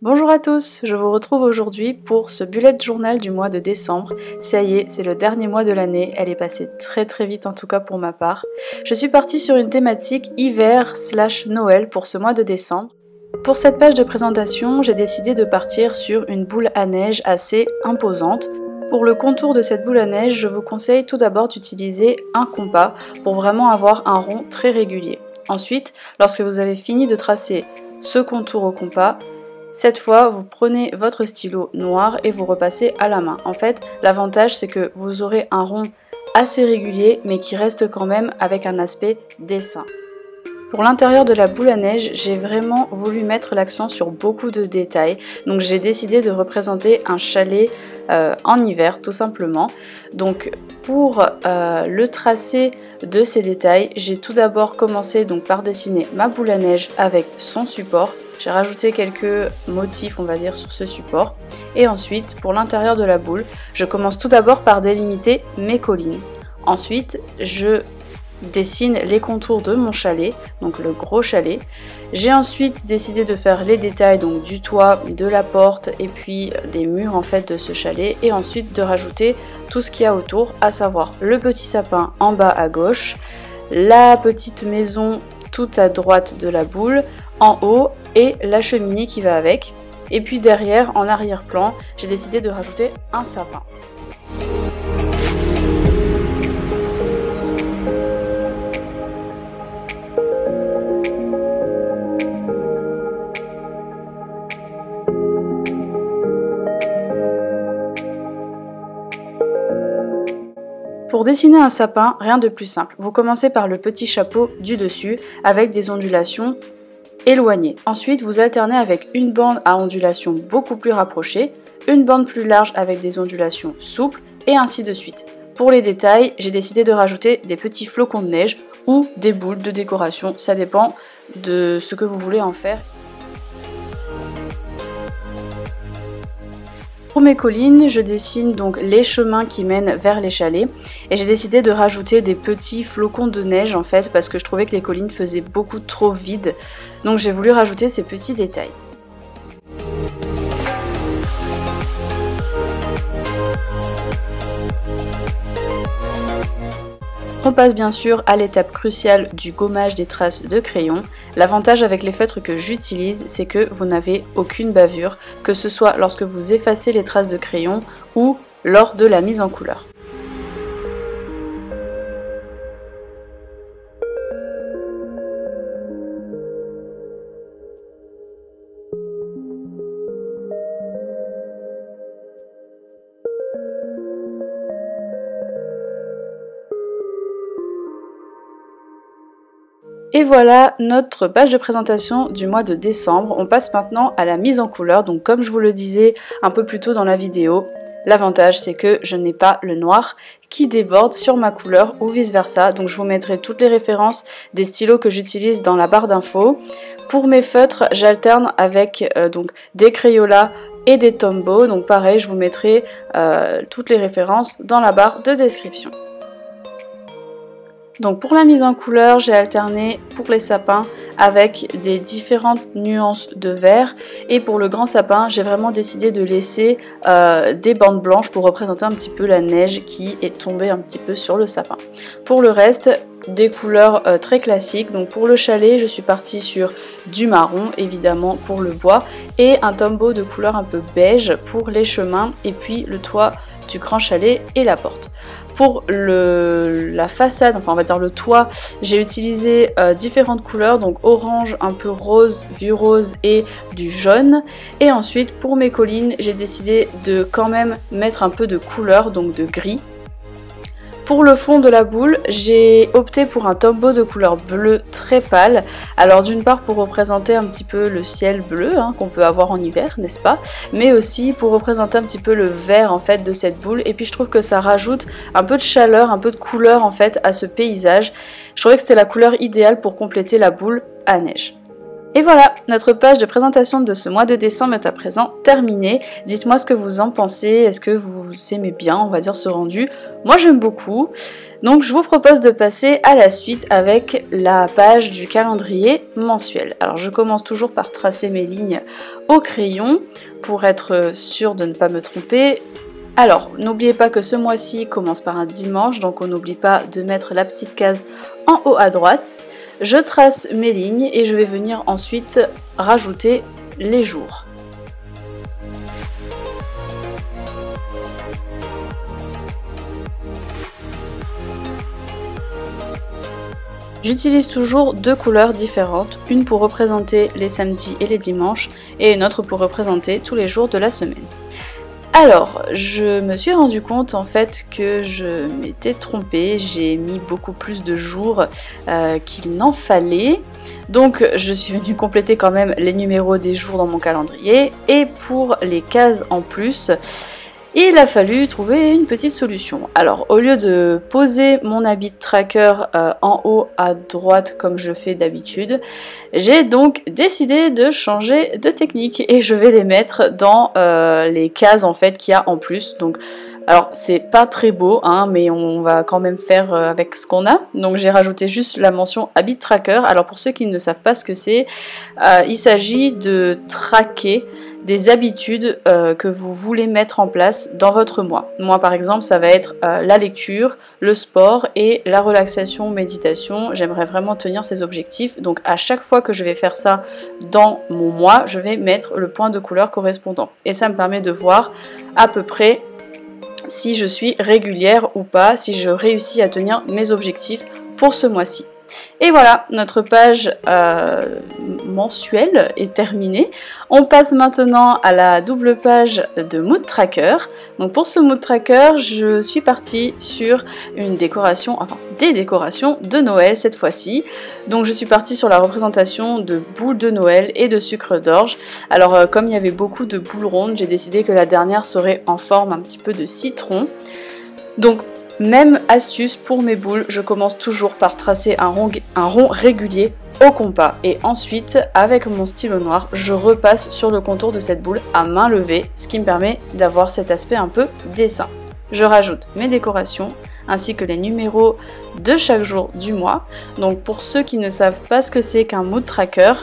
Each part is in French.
Bonjour à tous, je vous retrouve aujourd'hui pour ce bullet journal du mois de décembre. Ça y est, c'est le dernier mois de l'année, elle est passée très vite en tout cas pour ma part. Je suis partie sur une thématique hiver/Noël pour ce mois de décembre. Pour cette page de présentation, j'ai décidé de partir sur une boule à neige assez imposante. Pour le contour de cette boule à neige, je vous conseille tout d'abord d'utiliser un compas pour vraiment avoir un rond très régulier. Ensuite, lorsque vous avez fini de tracer ce contour au compas, cette fois, vous prenez votre stylo noir et vous repassez à la main. En fait, l'avantage, c'est que vous aurez un rond assez régulier, mais qui reste quand même avec un aspect dessin. Pour l'intérieur de la boule à neige, j'ai vraiment voulu mettre l'accent sur beaucoup de détails. Donc j'ai décidé de représenter un chalet en hiver, tout simplement. Donc pour le tracé de ces détails, j'ai tout d'abord commencé par dessiner ma boule à neige avec son support. J'ai rajouté quelques motifs, on va dire, sur ce support. Et ensuite, pour l'intérieur de la boule, je commence tout d'abord par délimiter mes collines. Ensuite, je dessine les contours de mon chalet, donc le gros chalet. J'ai ensuite décidé de faire les détails donc du toit, de la porte et puis des murs en fait de ce chalet, et ensuite de rajouter tout ce qu'il y a autour, à savoir le petit sapin en bas à gauche, la petite maison tout à droite de la boule en haut et la cheminée qui va avec. Et puis derrière, en arrière-plan, j'ai décidé de rajouter un sapin. Pour dessiner un sapin, rien de plus simple. Vous commencez par le petit chapeau du dessus avec des ondulations éloignées. Ensuite, vous alternez avec une bande à ondulation beaucoup plus rapprochée, une bande plus large avec des ondulations souples et ainsi de suite. Pour les détails, j'ai décidé de rajouter des petits flocons de neige ou des boules de décoration. Ça dépend de ce que vous voulez en faire. Pour mes collines, je dessine donc les chemins qui mènent vers les chalets et j'ai décidé de rajouter des petits flocons de neige en fait parce que je trouvais que les collines faisaient beaucoup trop vide, donc j'ai voulu rajouter ces petits détails. On passe bien sûr à l'étape cruciale du gommage des traces de crayon. L'avantage avec les feutres que j'utilise, c'est que vous n'avez aucune bavure, que ce soit lorsque vous effacez les traces de crayon ou lors de la mise en couleur. Et voilà notre page de présentation du mois de décembre. On passe maintenant à la mise en couleur. Donc comme je vous le disais un peu plus tôt dans la vidéo, l'avantage c'est que je n'ai pas le noir qui déborde sur ma couleur ou vice versa. Donc je vous mettrai toutes les références des stylos que j'utilise dans la barre d'infos. Pour mes feutres, j'alterne avec des Crayola et des Tombow. Donc pareil, je vous mettrai toutes les références dans la barre de description. Donc pour la mise en couleur, j'ai alterné pour les sapins avec des différentes nuances de vert, et pour le grand sapin, j'ai vraiment décidé de laisser des bandes blanches pour représenter un petit peu la neige qui est tombée un petit peu sur le sapin. Pour le reste, des couleurs très classiques. Donc pour le chalet, je suis partie sur du marron évidemment pour le bois et un tombeau de couleur un peu beige pour les chemins et puis le toit du grand chalet et la porte. Pour la façade, enfin on va dire le toit, j'ai utilisé différentes couleurs, donc orange, un peu rose, vieux rose et du jaune. Et ensuite pour mes collines, j'ai décidé de quand même mettre un peu de couleur, donc de gris. Pour le fond de la boule, j'ai opté pour un tombeau de couleur bleue très pâle. Alors d'une part pour représenter un petit peu le ciel bleu qu'on peut avoir en hiver, n'est-ce pas? Mais aussi pour représenter un petit peu le vert en fait de cette boule. Et puis je trouve que ça rajoute un peu de chaleur, un peu de couleur en fait à ce paysage. Je trouvais que c'était la couleur idéale pour compléter la boule à neige. Et voilà, notre page de présentation de ce mois de décembre est à présent terminée. Dites-moi ce que vous en pensez, est-ce que vous aimez bien, on va dire, ce rendu? Moi j'aime beaucoup. Donc je vous propose de passer à la suite avec la page du calendrier mensuel. Alors je commence toujours par tracer mes lignes au crayon pour être sûr de ne pas me tromper. Alors n'oubliez pas que ce mois-ci commence par un dimanche, donc on n'oublie pas de mettre la petite case en haut à droite. Je trace mes lignes et je vais venir ensuite rajouter les jours. J'utilise toujours deux couleurs différentes, une pour représenter les samedis et les dimanches et une autre pour représenter tous les jours de la semaine. Alors, je me suis rendu compte en fait que je m'étais trompée, j'ai mis beaucoup plus de jours qu'il n'en fallait. Donc je suis venue compléter quand même les numéros des jours dans mon calendrier et pour les cases en plus, il a fallu trouver une petite solution. Alors au lieu de poser mon habit tracker en haut à droite comme je fais d'habitude, j'ai donc décidé de changer de technique et je vais les mettre dans les cases en fait qu'il y a en plus. Donc alors c'est pas très beau hein, mais on va quand même faire avec ce qu'on a. Donc j'ai rajouté juste la mention habit tracker. Alors pour ceux qui ne savent pas ce que c'est, il s'agit de traquer des habitudes que vous voulez mettre en place dans votre mois. Moi par exemple ça va être la lecture, le sport et la relaxation, méditation. J'aimerais vraiment tenir ces objectifs, donc à chaque fois que je vais faire ça dans mon mois, je vais mettre le point de couleur correspondant. Et ça me permet de voir à peu près si je suis régulière ou pas, si je réussis à tenir mes objectifs pour ce mois-ci. Et voilà, notre page mensuelle est terminée. On passe maintenant à la double page de Mood Tracker. Donc pour ce Mood Tracker, je suis partie sur une décoration, enfin des décorations de Noël cette fois-ci. Donc je suis partie sur la représentation de boules de Noël et de sucre d'orge. Alors comme il y avait beaucoup de boules rondes, j'ai décidé que la dernière serait en forme un petit peu de citron. Donc même astuce pour mes boules, je commence toujours par tracer un rond régulier au compas et ensuite avec mon stylo noir je repasse sur le contour de cette boule à main levée, ce qui me permet d'avoir cet aspect un peu dessin. Je rajoute mes décorations ainsi que les numéros de chaque jour du mois. Donc pour ceux qui ne savent pas ce que c'est qu'un mood tracker,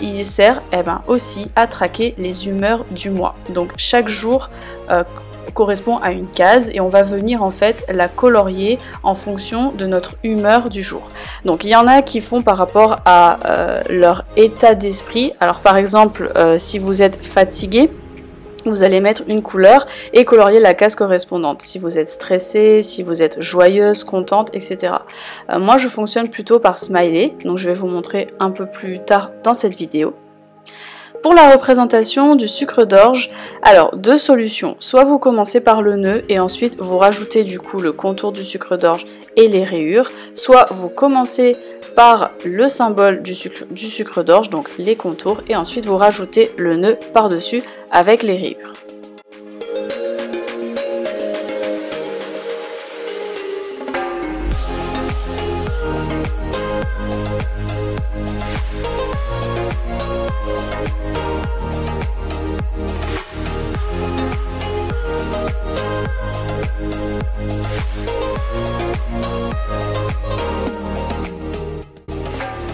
il sert aussi à traquer les humeurs du mois. Donc chaque jour correspond à une case et on va venir en fait la colorier en fonction de notre humeur du jour. Donc il y en a qui font par rapport à leur état d'esprit. Alors par exemple si vous êtes fatigué, vous allez mettre une couleur et colorier la case correspondante. Si vous êtes stressé, si vous êtes joyeuse, contente, etc. Moi je fonctionne plutôt par smiley, donc je vais vous montrer un peu plus tard dans cette vidéo. Pour la représentation du sucre d'orge, alors deux solutions. Soit vous commencez par le nœud et ensuite vous rajoutez du coup le contour du sucre d'orge et les rayures. Soit vous commencez par le symbole du sucre d'orge, donc les contours, et ensuite vous rajoutez le nœud par-dessus avec les rayures.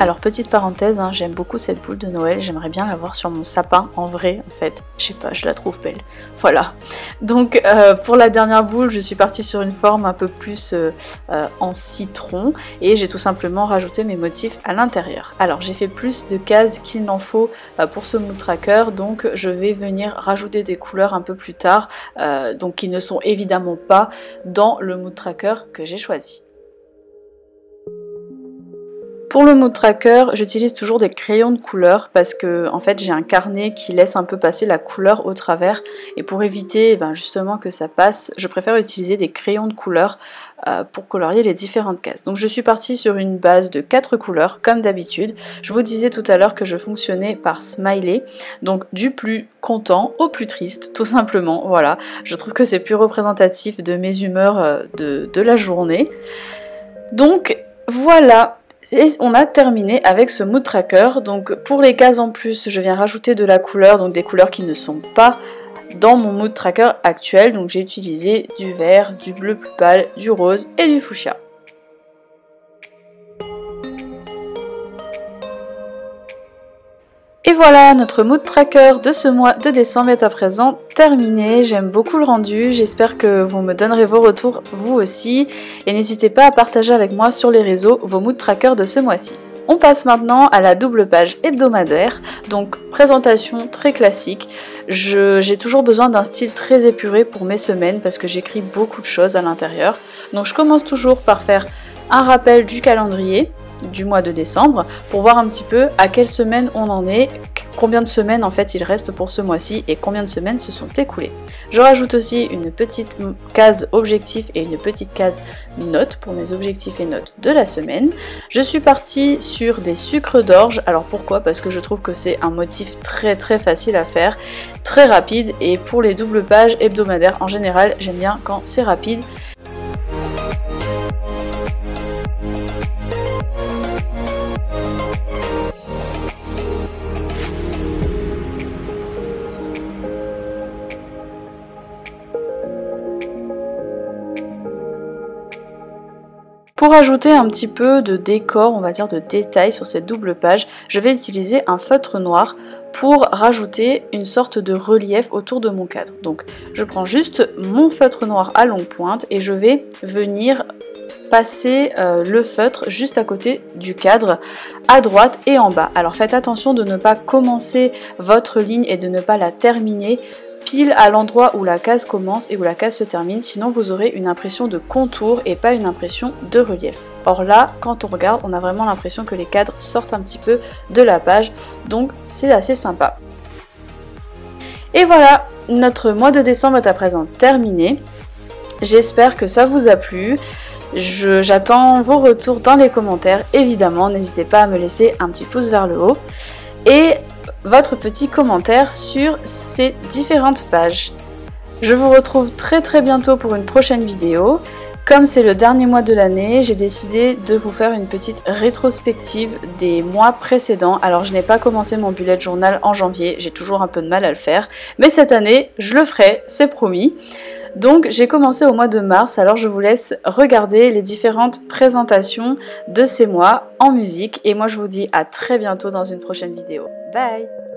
Alors petite parenthèse, hein, j'aime beaucoup cette boule de Noël, j'aimerais bien la voir sur mon sapin en vrai en fait, je sais pas, je la trouve belle. Voilà, donc pour la dernière boule je suis partie sur une forme un peu plus en citron et j'ai tout simplement rajouté mes motifs à l'intérieur. Alors j'ai fait plus de cases qu'il n'en faut pour ce mood tracker, donc je vais venir rajouter des couleurs un peu plus tard, donc qui ne sont évidemment pas dans le mood tracker que j'ai choisi. Pour le mood tracker, j'utilise toujours des crayons de couleur parce que en fait j'ai un carnet qui laisse un peu passer la couleur au travers et pour éviter justement que ça passe, je préfère utiliser des crayons de couleur pour colorier les différentes cases. Donc je suis partie sur une base de 4 couleurs comme d'habitude. Je vous disais tout à l'heure que je fonctionnais par smiley, donc du plus content au plus triste tout simplement. Voilà, je trouve que c'est plus représentatif de mes humeurs de la journée. Donc voilà. Et on a terminé avec ce mood tracker. Donc pour les cases en plus, je viens rajouter de la couleur, donc des couleurs qui ne sont pas dans mon mood tracker actuel. Donc j'ai utilisé du vert, du bleu plus pâle, du rose et du fuchsia. Et voilà, notre mood tracker de ce mois de décembre est à présent terminé. J'aime beaucoup le rendu, j'espère que vous me donnerez vos retours vous aussi. Et n'hésitez pas à partager avec moi sur les réseaux vos mood trackers de ce mois-ci. On passe maintenant à la double page hebdomadaire, donc présentation très classique. J'ai toujours besoin d'un style très épuré pour mes semaines parce que j'écris beaucoup de choses à l'intérieur. Donc je commence toujours par faire un rappel du calendrier du mois de décembre pour voir un petit peu à quelle semaine on en est, combien de semaines en fait il reste pour ce mois-ci et combien de semaines se sont écoulées. Je rajoute aussi une petite case objectif et une petite case notes pour mes objectifs et notes de la semaine. Je suis partie sur des sucres d'orge. Alors pourquoi? Parce que je trouve que c'est un motif très facile à faire, très rapide, et pour les doubles pages hebdomadaires en général j'aime bien quand c'est rapide. Pour ajouter un petit peu de décor, on va dire de détail sur cette double page, je vais utiliser un feutre noir pour rajouter une sorte de relief autour de mon cadre. Donc je prends juste mon feutre noir à longue pointe et je vais venir passer le feutre juste à côté du cadre, à droite et en bas. Alors faites attention de ne pas commencer votre ligne et de ne pas la terminer pile à l'endroit où la case commence et où la case se termine, sinon vous aurez une impression de contour et pas une impression de relief. Or là, quand on regarde, on a vraiment l'impression que les cadres sortent un petit peu de la page, donc c'est assez sympa. Et voilà, notre mois de décembre est à présent terminé. J'espère que ça vous a plu. J'attends vos retours dans les commentaires, évidemment, n'hésitez pas à me laisser un petit pouce vers le haut. Et votre petit commentaire sur ces différentes pages. Je vous retrouve très bientôt pour une prochaine vidéo. Comme c'est le dernier mois de l'année, j'ai décidé de vous faire une petite rétrospective des mois précédents. Alors je n'ai pas commencé mon bullet journal en janvier, j'ai toujours un peu de mal à le faire, mais cette année je le ferai, c'est promis. Donc j'ai commencé au mois de mars, alors je vous laisse regarder les différentes présentations de ces mois en musique et moi je vous dis à très bientôt dans une prochaine vidéo. Bye!